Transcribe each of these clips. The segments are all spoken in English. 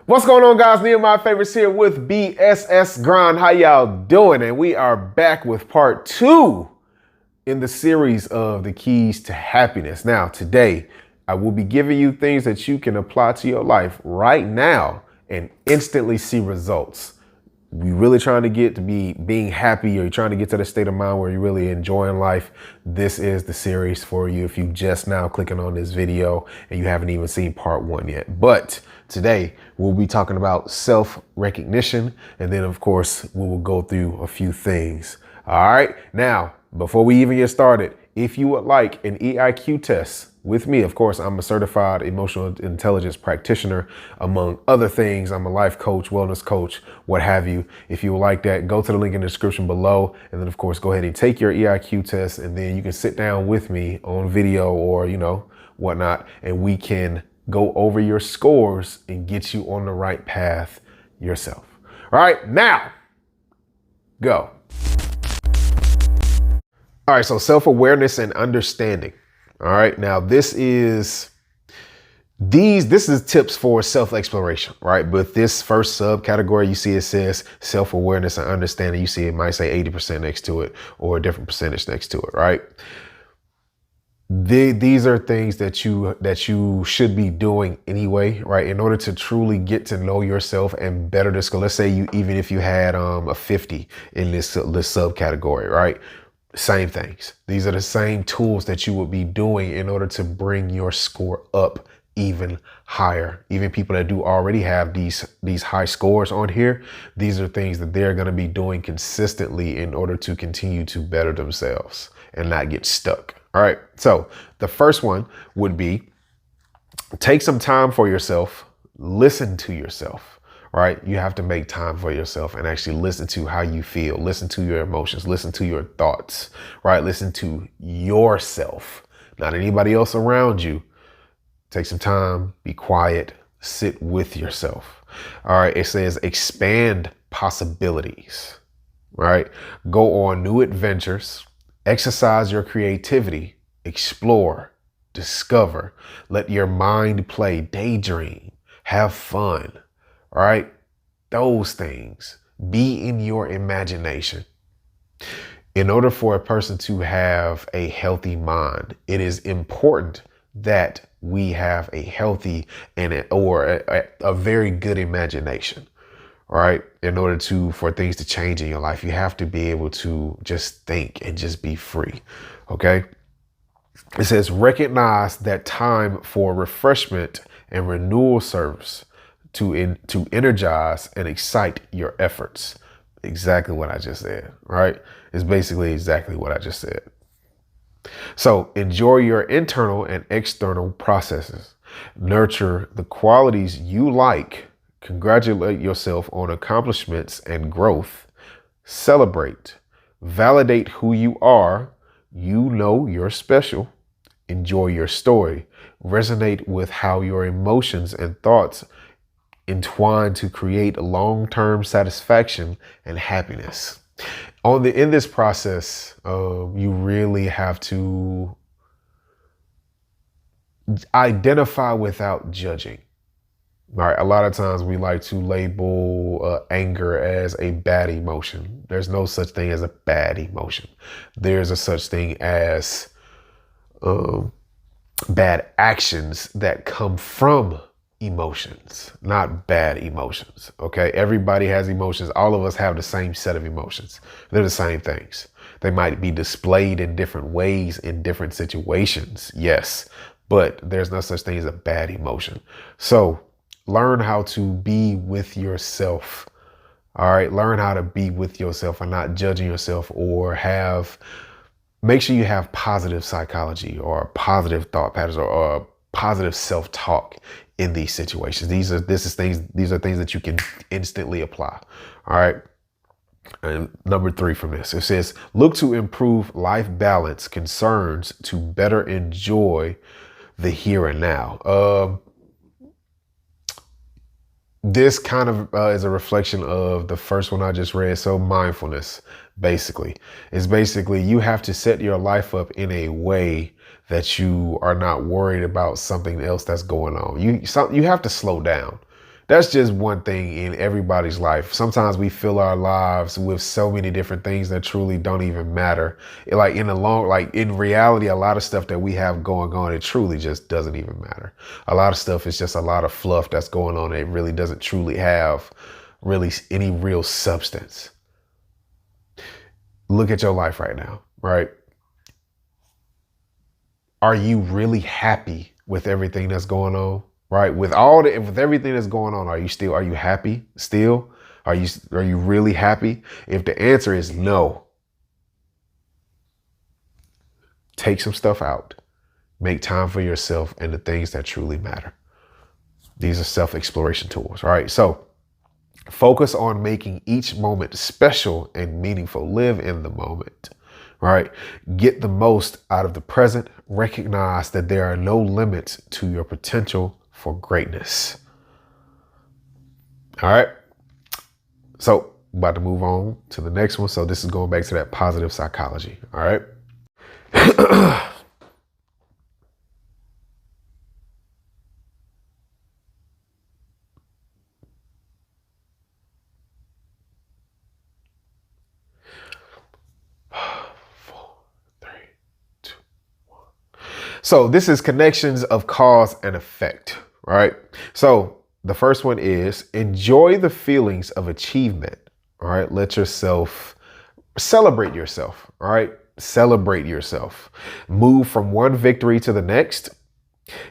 What's going on, guys? Nehemiah Favorites here with BSS Grind. How y'all doing? And we are back with part 2 in the series of the keys to happiness. Now, today, I will be giving you things that you can apply to your life right now and instantly see results. We really trying to get to being happy, or you're trying to get to the state of mind where you're really enjoying life. This is the series for you if you just now clicking on this video and you haven't even seen part 1 yet. But today we'll be talking about self-recognition, and then of course we will go through a few things. All right. Now, before we even get started, if you would like an EIQ test with me, of course, I'm a certified emotional intelligence practitioner, among other things. I'm a life coach, wellness coach, what have you. If you would like that, go to the link in the description below. And then, of course, go ahead and take your EIQ test. And then you can sit down with me on video or, whatnot. And we can go over your scores and get you on the right path yourself. All right, now go. All right, so self-awareness and understanding. All right, now this is tips for self-exploration, right? But this first subcategory, you see it says self-awareness and understanding. You see it might say 80% next to it or a different percentage next to it, right? These are things that you should be doing anyway, right? In order to truly get to know yourself and better this skill. Let's say even if you had a 50 in this subcategory, right? Same things. These are the same tools that you would be doing in order to bring your score up even higher. Even people that do already have these high scores on here, these are things that they're going to be doing consistently in order to continue to better themselves and not get stuck. All right. So the first one would be take some time for yourself, listen to yourself. Right? You have to make time for yourself and actually listen to how you feel, listen to your emotions, listen to your thoughts, right? Listen to yourself, not anybody else around you. Take some time, be quiet, sit with yourself. All right. It says expand possibilities, right? Go on new adventures, exercise your creativity, explore, discover, let your mind play, daydream, have fun. All right. Those things. Be in your imagination. In order for a person to have a healthy mind, it is important that we have a healthy or a very good imagination. All right. In order for things to change in your life, you have to be able to just think and just be free. OK. It says recognize that time for refreshment and renewal serves to energize and excite your efforts. Exactly what I just said, right? It's basically exactly what I just said. So enjoy your internal and external processes. Nurture the qualities you like. Congratulate yourself on accomplishments and growth. Celebrate. Validate who you are. You know you're special. Enjoy your story. Resonate with how your emotions and thoughts entwine to create long-term satisfaction and happiness. In this process, you really have to identify without judging. All right. A lot of times we like to label anger as a bad emotion. There's no such thing as a bad emotion. There's a such thing as bad actions that come from emotions, not bad emotions. OK, everybody has emotions. All of us have the same set of emotions. They're the same things. They might be displayed in different ways in different situations. Yes, but there's no such thing as a bad emotion. So learn how to be with yourself. All right. Learn how to be with yourself and not judging yourself, or make sure you have positive psychology or positive thought patterns or positive self-talk in these situations. These are things that you can instantly apply. All right. And number 3 from this, it says, look to improve life balance concerns to better enjoy the here and now. This kind of is a reflection of the first one I just read. So mindfulness, basically, you have to set your life up in a way that you are not worried about something else that's going on. You have to slow down. That's just one thing in everybody's life. Sometimes we fill our lives with so many different things that truly don't even matter. Like in reality, a lot of stuff that we have going on, it truly just doesn't even matter. A lot of stuff is just a lot of fluff that's going on. It really doesn't truly have really any real substance. Look at your life right now, right? Are you really happy with everything that's going on? Right? With everything that's going on, are you happy still? Are you really happy? If the answer is no, take some stuff out. Make time for yourself and the things that truly matter. These are self-exploration tools, right? So focus on making each moment special and meaningful. Live in the moment, right? Get the most out of the present. Recognize that there are no limits to your potential for greatness. All right. So about to move on to the next one. So this is going back to that positive psychology. All right. Four, three, two, one. So this is connections of cause and effect. Right. So the first one is enjoy the feelings of achievement. All right. Let yourself celebrate yourself. All right. Celebrate yourself. Move from one victory to the next.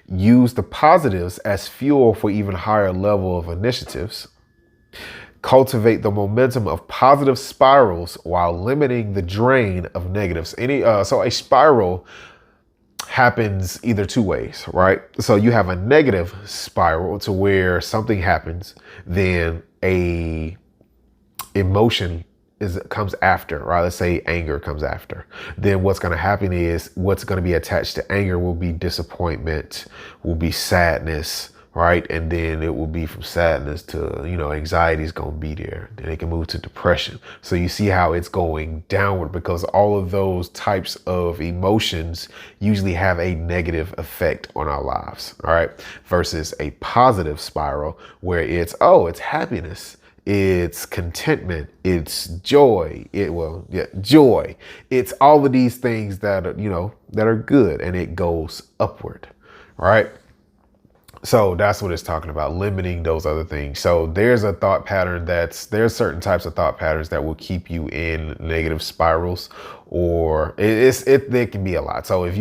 Use the positives as fuel for even higher level of initiatives. Cultivate the momentum of positive spirals while limiting the drain of negatives. So a spiral happens either two ways, right? So you have a negative spiral to where something happens, then a emotion comes after, right? Let's say anger comes after. Then what's going to happen is what's going to be attached to anger will be disappointment, will be sadness, right? And then it will be from sadness to, anxiety is going to be there. Then it can move to depression. So you see how it's going downward because all of those types of emotions usually have a negative effect on our lives, all right? Versus a positive spiral where it's happiness. It's contentment, it's joy, joy. It's all of these things that are good, and it goes upward. All right. So that's what it's talking about, limiting those other things. So there's a thought pattern there's certain types of thought patterns that will keep you in negative spirals, or there can be a lot. So if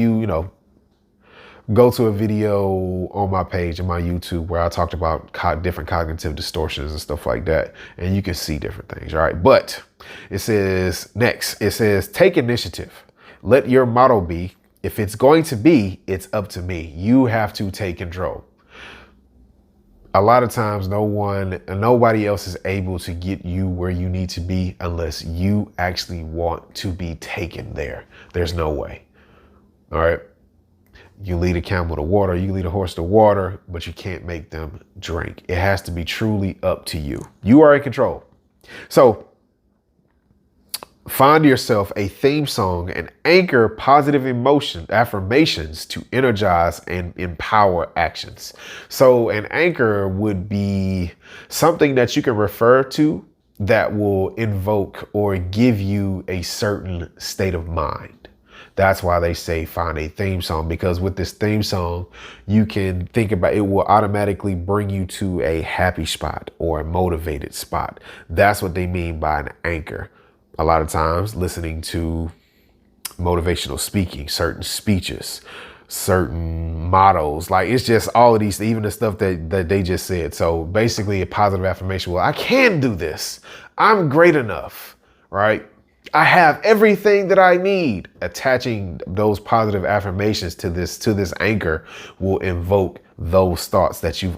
go to a video on my page on my YouTube where I talked about different cognitive distortions and stuff like that. And you can see different things. All right. But it says take initiative. Let your motto be, if it's going to be, it's up to me. You have to take control. A lot of times nobody else is able to get you where you need to be unless you actually want to be taken there. There's no way. All right. You lead a camel to water, you lead a horse to water, but you can't make them drink. It has to be truly up to you. You are in control. So find yourself a theme song and anchor positive affirmations to energize and empower actions. So an anchor would be something that you can refer to that will invoke or give you a certain state of mind. That's why they say find a theme song, because with this theme song, you can think about it will automatically bring you to a happy spot or a motivated spot. That's what they mean by an anchor. A lot of times listening to motivational speaking, certain speeches, certain mottos, like it's just all of these, even the stuff that they just said. So basically a positive affirmation, well, I can do this. I'm great enough, right? I have everything that I need. Attaching those positive affirmations to this anchor will invoke those thoughts that you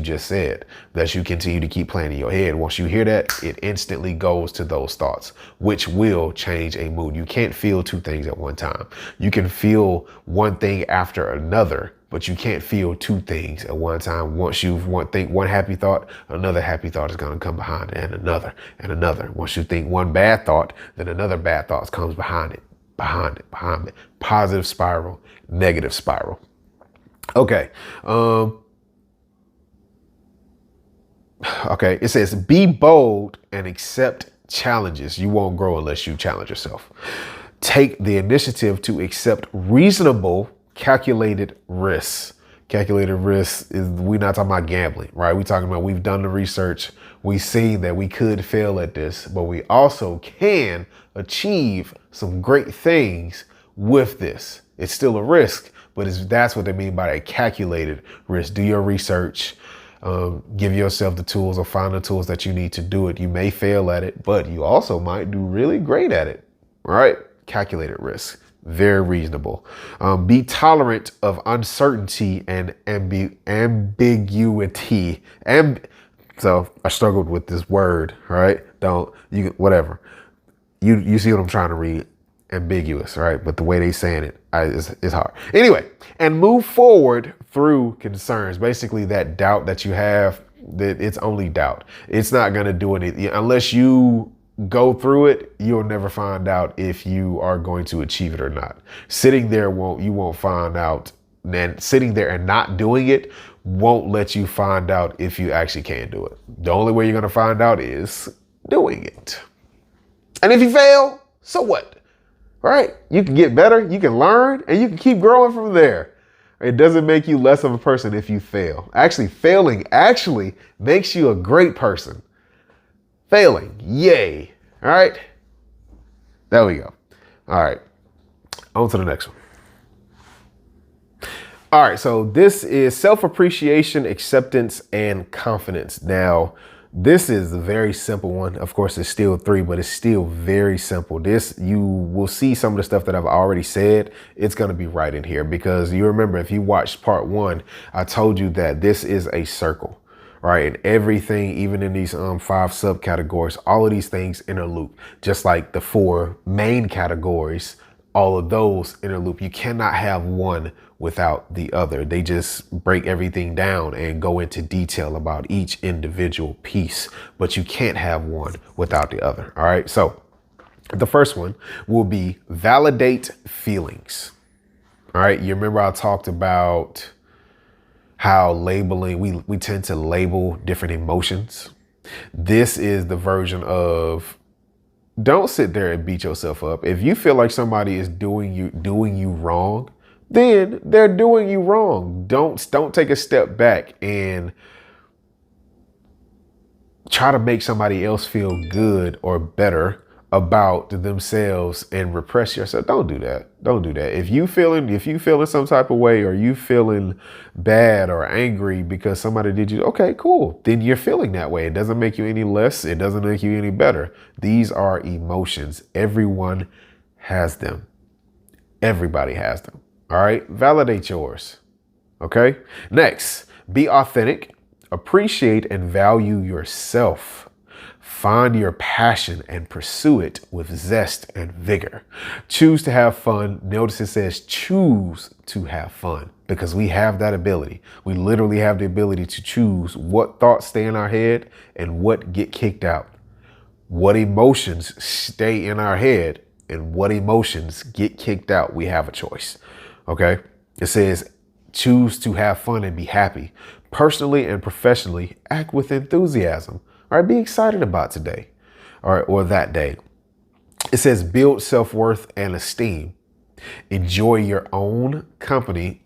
just said, that you continue to keep playing in your head. Once you hear that, it instantly goes to those thoughts, which will change a mood. You can't feel two things at one time. You can feel one thing after another, but you can't feel two things at one time. Once you've think one happy thought, another happy thought is going to come behind it, and another and another. Once you think one bad thought, then another bad thought comes behind it. Positive spiral, negative spiral. Okay. Okay. It says, be bold and accept challenges. You won't grow unless you challenge yourself. Take the initiative to accept reasonable, calculated risks. Calculated risk is, we're not talking about gambling, right? We're talking about, we've done the research. We see that we could fail at this, but we also can achieve some great things with this. It's still a risk, but that's what they mean by a calculated risk. Do your research, give yourself the tools or find the tools that you need to do it. You may fail at it, but you also might do really great at it, right? Calculated risk. Very reasonable. Be tolerant of uncertainty and ambiguity. So I struggled with this word, right? Whatever. You see what I'm trying to read? Ambiguous, right? But the way they saying it is hard. Anyway, and move forward through concerns. Basically, that doubt that you have, that it's only doubt. It's not going to do anything unless you go through it. You'll never find out if you are going to achieve it or not. Sitting there you won't find out. And sitting there and not doing it won't let you find out if you actually can do it. The only way you're going to find out is doing it. And if you fail, so what? Right? You can get better, you can learn, and you can keep growing from there. It doesn't make you less of a person if you fail. Actually, failing actually makes you a great person. Failing, yay. All right. There we go. All right. On to the next one. All right. So this is self-appreciation, acceptance, and confidence. Now, this is a very simple one. Of course, it's still 3, but it's still very simple. This, you will see some of the stuff that I've already said. It's going to be right in here because you remember, if you watched part 1, I told you that this is a circle. Right. And everything, even in these 5 subcategories, all of these things interloop, just like the 4 main categories, all of those interloop. You cannot have one without the other. They just break everything down and go into detail about each individual piece, but you can't have one without the other. All right. So the first one will be validate feelings. All right. You remember I talked about how labeling, we tend to label different emotions. This is the version of, don't sit there and beat yourself up. If you feel like somebody is doing you wrong, then they're doing you wrong. Don't take a step back and try to make somebody else feel good or better about themselves and repress yourself. Don't do that. Don't do that. If you feeling some type of way, or you feeling bad or angry because somebody did you, okay, cool. Then you're feeling that way. It doesn't make you any less. It doesn't make you any better. These are emotions. Everyone has them. Everybody has them. All right. Validate yours. Okay. Next, be authentic, appreciate and value yourself. Find your passion and pursue it with zest and vigor. Choose to have fun. Notice it says choose to have fun, because we have that ability. We literally have the ability to choose what thoughts stay in our head and what get kicked out. What emotions stay in our head and what emotions get kicked out. We have a choice. Okay. It says choose to have fun and be happy. Personally and professionally, act with enthusiasm. All right, be excited about today or that day. It says build self-worth and esteem. Enjoy your own company.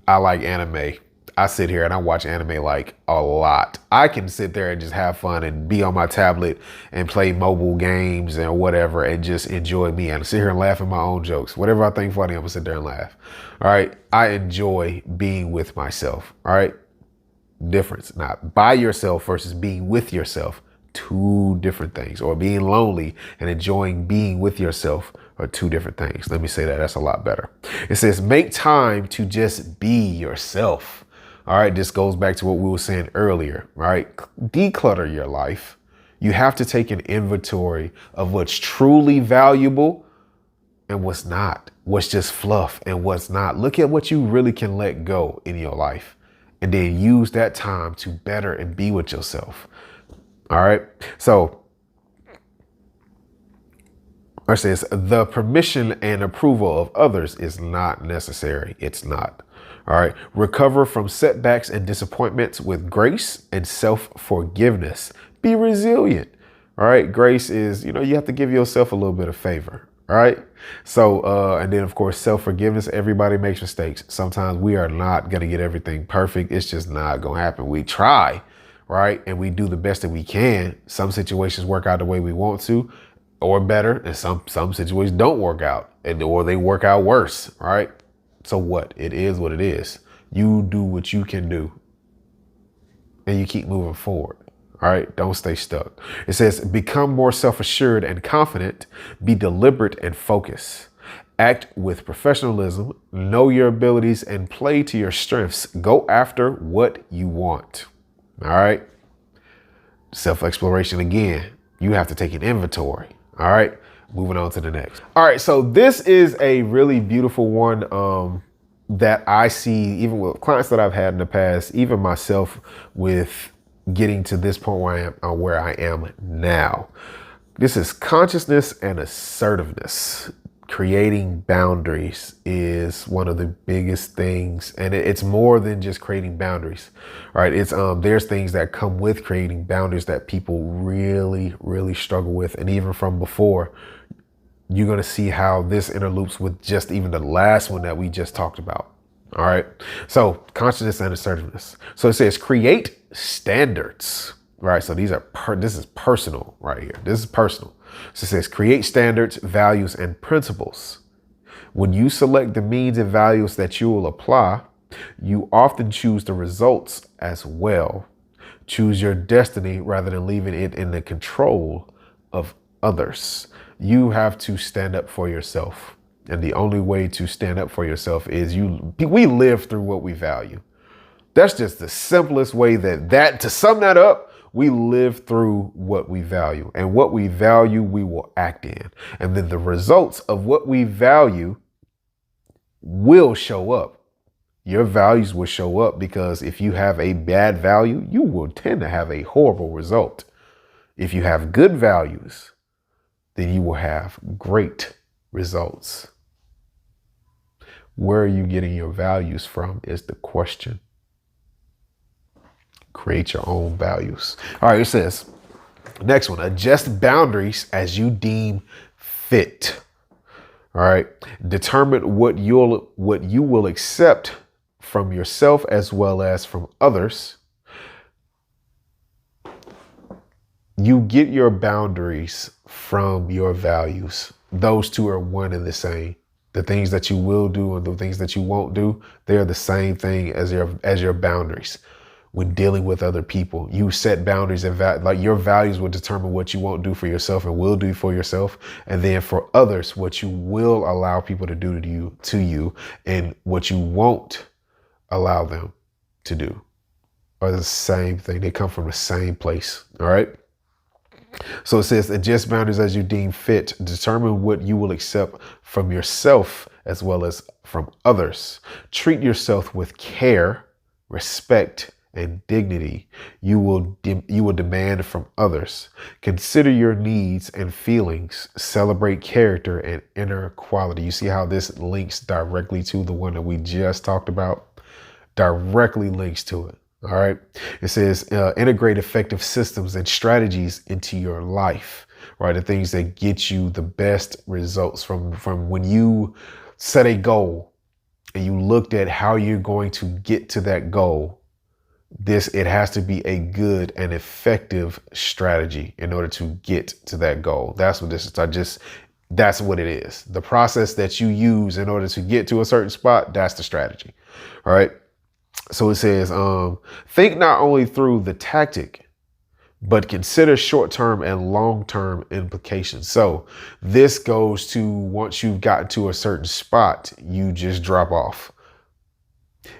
I like anime. I sit here and I watch anime like a lot. I can sit there and just have fun and be on my tablet and play mobile games and whatever and just enjoy me and sit here and laugh at my own jokes. Whatever I think funny, I'm gonna sit there and laugh. All right. I enjoy being with myself. All right. Difference, not by yourself versus being with yourself. 2 different things. Or being lonely and enjoying being with yourself are 2 different things. Let me say that. That's a lot better. It says make time to just be yourself. All right. This goes back to what we were saying earlier, right? Declutter your life. You have to take an inventory of what's truly valuable and what's not, what's just fluff and what's not. Look at what you really can let go in your life, and then use that time to better and be with yourself. All right. So it says the permission and approval of others is not necessary. It's not. All right. Recover from setbacks and disappointments with grace and self-forgiveness. Be resilient. All right. Grace is, you have to give yourself a little bit of favor. All right. So, and then of course, self-forgiveness. Everybody makes mistakes. Sometimes we are not going to get everything perfect. It's just not going to happen. We try, right? And we do the best that we can. Some situations work out the way we want to or better. And some situations don't work out or they work out worse. Right. So what? It is what it is. You do what you can do and you keep moving forward. All right. Don't stay stuck. It says, become more self-assured and confident, be deliberate and focused, act with professionalism, know your abilities and play to your strengths. Go after what you want. All right. Self-exploration again. You have to take an inventory. All right. Moving on to the next. All right. So this is a really beautiful one that I see even with clients that I've had in the past, even myself with getting to this point where I am now. This is consciousness and assertiveness. Creating boundaries is one of the biggest things. And it's more than just creating boundaries, right? It's there's things that come with creating boundaries that people really, really struggle with. And even from before, you're going to see how this interloops with just even the last one that we just talked about. All right. So consciousness and assertiveness. So it says create standards, right? So this is personal right here. This is personal. So it says create standards, values, and principles. When you select the means and values that you will apply, you often choose the results as well. Choose your destiny rather than leaving it in the control of others. You have to stand up for yourself. And the only way to stand up for yourself is we live through what we value. That's just the simplest way to sum that up. We live through what we value, and what we value, we will act in. And then the results of what we value will show up. Your values will show up, because if you have a bad value, you will tend to have a horrible result. If you have good values, then you will have great results. Where are you getting your values from is the question. Create your own values. All right, it says, next one, adjust boundaries as you deem fit. All right, determine what you will accept from yourself as well as from others. You get your boundaries from your values. Those two are one and the same. The things that you will do and the things that you won't do, they're the same thing as your boundaries. When dealing with other people, you set boundaries, and like your values will determine what you won't do for yourself and will do for yourself. And then for others, what you will allow people to do to you and what you won't allow them to do are the same thing. They come from the same place. All right. So it says, adjust boundaries as you deem fit. Determine what you will accept from yourself as well as from others. Treat yourself with care, respect, and dignity you will demand from others. Consider your needs and feelings. Celebrate character and inner quality. You see how this links directly to the one that we just talked about? Directly links to it. All right. It says integrate effective systems and strategies into your life, right? The things that get you the best results from when you set a goal and you looked at how you're going to get to that goal. It has to be a good and effective strategy in order to get to that goal. That's what this is. That's what it is. The process that you use in order to get to a certain spot, that's the strategy. All right. So it says, think not only through the tactic, but consider short-term and long-term implications. So this goes to once you've gotten to a certain spot, you just drop off.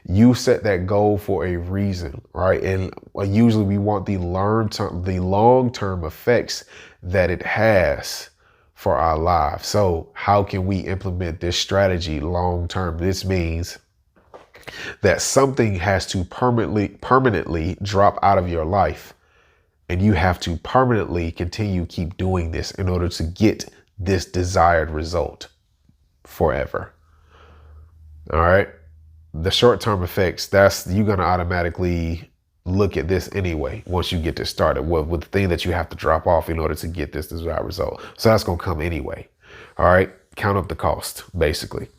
You set that goal for a reason, right? And usually we want the long-term effects that it has for our lives. So how can we implement this strategy long-term? This means that something has to permanently drop out of your life, and you have to permanently keep doing this in order to get this desired result forever. All right. the short-term effects, that's you're going to automatically look at this anyway once you get this started with the thing that you have to drop off in order to get this desired result. So that's going to come anyway. All right. Count up the cost, basically.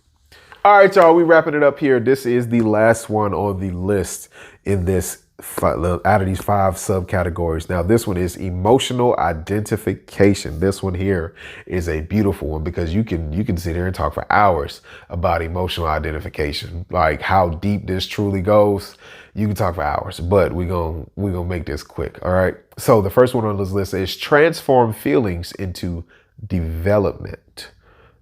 All right, y'all, we wrapping it up here. This is the last one on the list in this out of these 5 subcategories. Now, this one is emotional identification. This one here is a beautiful one because you can sit here and talk for hours about emotional identification, like how deep this truly goes. You can talk for hours, but we're gonna make this quick. All right. So the first one on this list is transform feelings into development.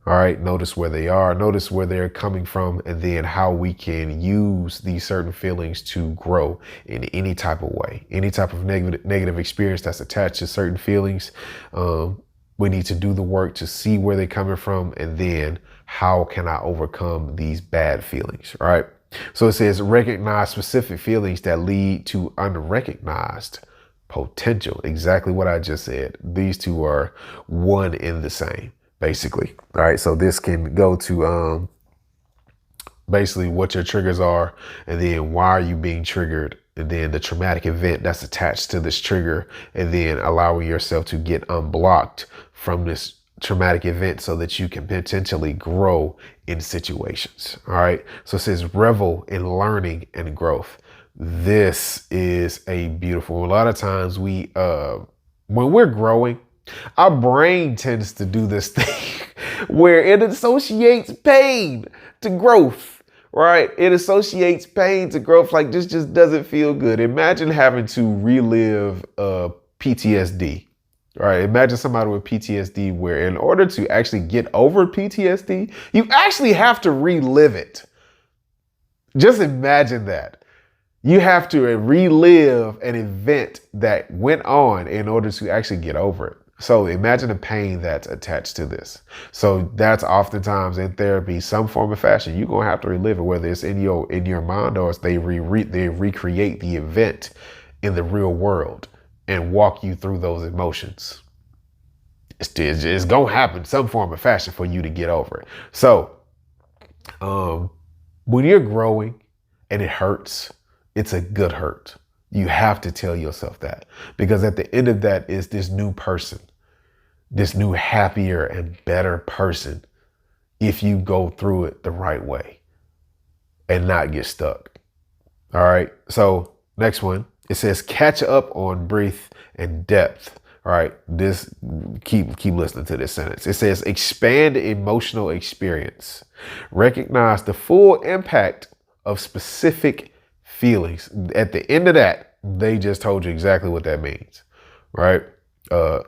All right, notice where they are, notice where they're coming from, and then how we can use these certain feelings to grow in any type of way, any type of negative experience that's attached to certain feelings. We need to do the work to see where they're coming from, and then how can I overcome these bad feelings, right? So it says recognize specific feelings that lead to unrecognized potential. Exactly what I just said. These two are one in the same, basically. All right. So this can go to basically what your triggers are, and then why are you being triggered, and then the traumatic event that's attached to this trigger, and then allowing yourself to get unblocked from this traumatic event so that you can potentially grow in situations. All right. So it says revel in learning and growth. This is a beautiful one. A lot of times when we're growing, our brain tends to do this thing where it associates pain to growth, right? It associates pain to growth. Like this just doesn't feel good. Imagine having to relive PTSD. All right, imagine somebody with PTSD where in order to actually get over PTSD, you actually have to relive it. Just imagine that. You have to relive an event that went on in order to actually get over it. So imagine the pain that's attached to this. So that's oftentimes in therapy, some form of fashion, you're going to have to relive it, whether it's in your mind or they recreate the event in the real world and walk you through those emotions. It's going to happen some form of fashion for you to get over it. So when you're growing and it hurts, it's a good hurt. You have to tell yourself that, because at the end of that is this new person, this new happier and better person, if you go through it the right way and not get stuck. All right. So next one. It says catch up on breadth and depth. All right. This keep listening to this sentence. It says expand emotional experience. Recognize the full impact of specific feelings. At the end of that, they just told you exactly what that means. Right.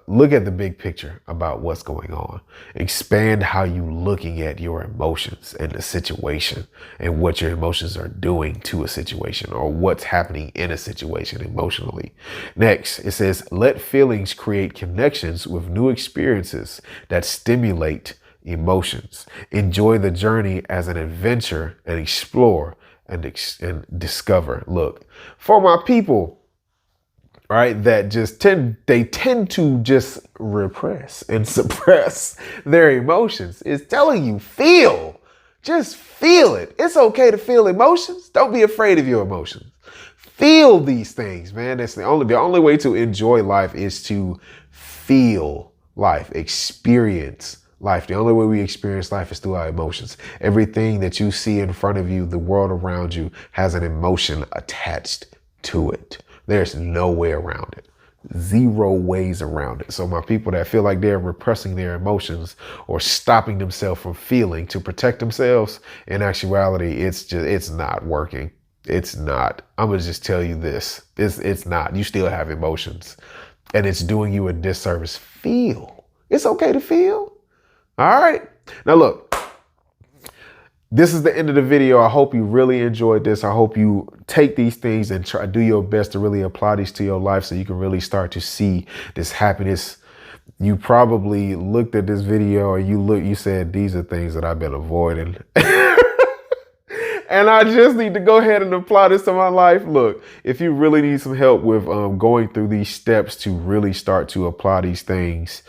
Look at the big picture about what's going on. Expand how you looking at your emotions and the situation and what your emotions are doing to a situation or what's happening in a situation emotionally. Next, it says, let feelings create connections with new experiences that stimulate emotions. Enjoy the journey as an adventure and explore and discover. Look, for my people, right, that just tend to just repress and suppress their emotions, is telling you, just feel it. It's okay to feel emotions. Don't be afraid of your emotions. Feel these things, man. That's the only way to enjoy life is to feel life, experience life. The only way we experience life is through our emotions. Everything that you see in front of you, the world around you, has an emotion attached to it. There's no way around it. 0 ways around it. So my people that feel like they're repressing their emotions or stopping themselves from feeling to protect themselves, in actuality, it's not working. It's not. I'm going to just tell you this. It's not. You still have emotions and it's doing you a disservice. Feel. It's okay to feel. All right. Now look. This is the end of the video. I hope you really enjoyed this. I hope you take these things and try do your best to really apply these to your life so you can really start to see this happiness. You probably looked at this video and you said, these are things that I've been avoiding. And I just need to go ahead and apply this to my life. Look, if you really need some help with going through these steps to really start to apply these things,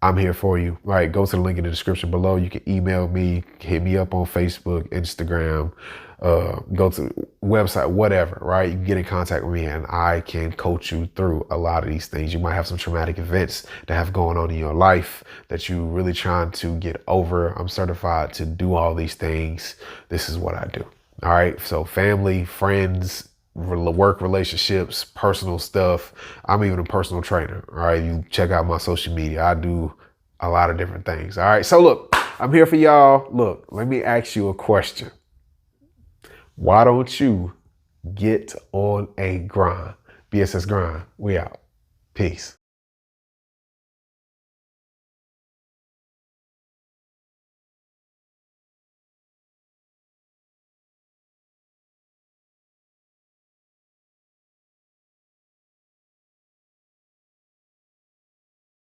I'm here for you. Right. Go to the link in the description below. You can email me, hit me up on Facebook, Instagram, go to the website, whatever, right? You can get in contact with me and I can coach you through a lot of these things. You might have some traumatic events that have going on in your life that you really trying to get over. I'm certified to do all these things. This is what I do. All right. So family, friends, work relationships, personal stuff. I'm even a personal trainer. All right. You check out my social media. I do a lot of different things. All right. So look, I'm here for y'all. Look, let me ask you a question. Why don't you get on a grind? BSS grind. We out. Peace.